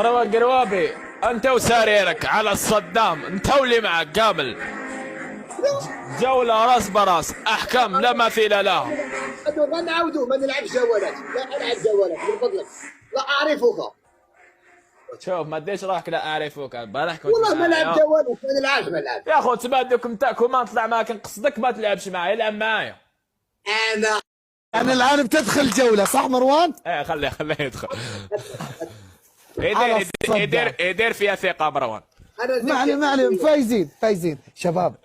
مروان قروابي انت وساريرك على الصدام، انت واللي معك كامل. جولة راس براس، احكام لا مثيل لها. ما نعاودوا ما نلعبش جولات، لا العب جولات من فضلك، لا اعرفك. شوف ما اديش راحك، لا اعرفك البارح كنت والله ما معايا. نلعب جولات، ما نلعبش ما نلعب. يا اخو تبادلكم تاكل ما نطلع معاك نقصدك ما تلعبش معايا، العب معايا. انا انا الان بتدخل جولة صح مروان؟ ايه خليه يدخل. على يدير فيها ثقة مروان. ما عليه فايزين شباب.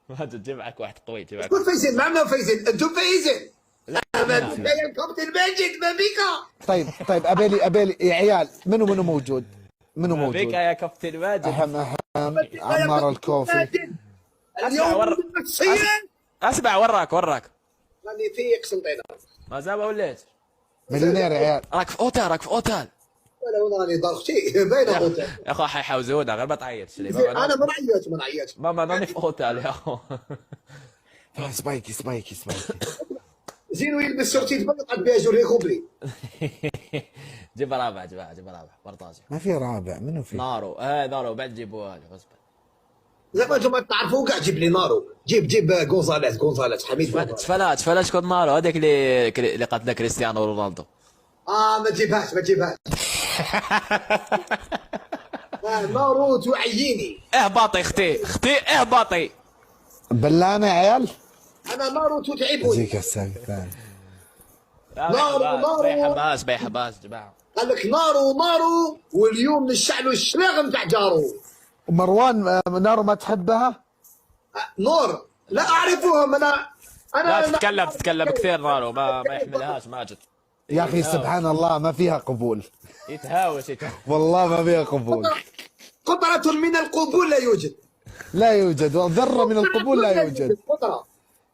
ما تجيب معك واحد قوي، تجيب معك. كل فايزين ما عملوا فايزين، انتم فايزين. لا الكابتن ماجد ما بيك. طيب ابيلي يا عيال، منو موجود؟ منو ما موجود؟ بيك يا كابتن ماجد. أهم عمار الكوفي. اليوم اسمع وراك راني فيك سلطينه. ما زال ما وليت مليونير يا عيال. راك في اوتيل ولا وانا راني ضرختي باينه اوتيل. يا اخو حيحوزونا غير ما تعيطش لي. انا ما نعيطش. ماما راني في اوتيل يا اخو. سبايكي زينو يلبس شورتي تبلط بها جوري كوبلي. جيب رابع برطاجي. ما في رابع، منو في؟ نارو بعد جيبوها لي غصبا. زعما انتم ما تعرفوا كاع، جيب لي نارو، جيب غونزاليز حميد. تفلا شكون نارو هذاك اللي قتل كريستيانو رونالدو. ما تجيبهاش نارو تعييني. اهباطي اختي اهباطي. بلانه يا عيال. انا نارو تتعبني. زيك الساق الثاني. نارو بي حباس جماعه. قال لك نارو واليوم نشعلوا الشلاغ نتاع جارو. مروان نارو ما تحبها؟ نور لا اعرفهم انا. لا تتكلم كثير نارو ما يحملهاش ماجد. يا اخي سبحان الله ما فيها قبول. يتهاوش والله ما فيها قبول. قطرة من القبول لا يوجد وذرة من القبول لا يوجد.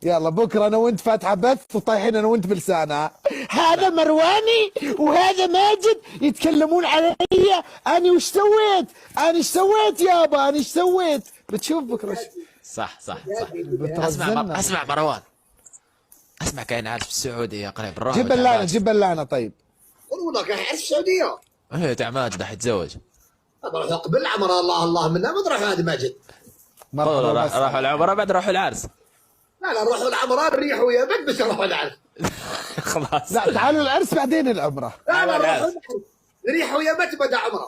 يلا بكره انا وانت فاتحه بث وطايحين انا وانت بلسانها. هذا مرواني وهذا ماجد يتكلمون علي. انا وش سويت يابا، انا ايش سويت؟ بتشوف بكره. صح بترزلنا. اسمع مروان، اسمع كاين عرس في السعوديه قريب. نروح جيب بلانه طيب. والله كاين عرس في السعوديه. ايه تاع ماجد راح يتزوج. نروح قبل عمر الله منا ما نروح هذا ماجد. راحوا العمره بعد راحوا العرس. لا نروحوا العمره نريحوا يا بد باش نروحوا العرس. خلاص لا تعالوا العرس بعدين العمره. لا نروحوا نريحوا يا بد بدا عمره.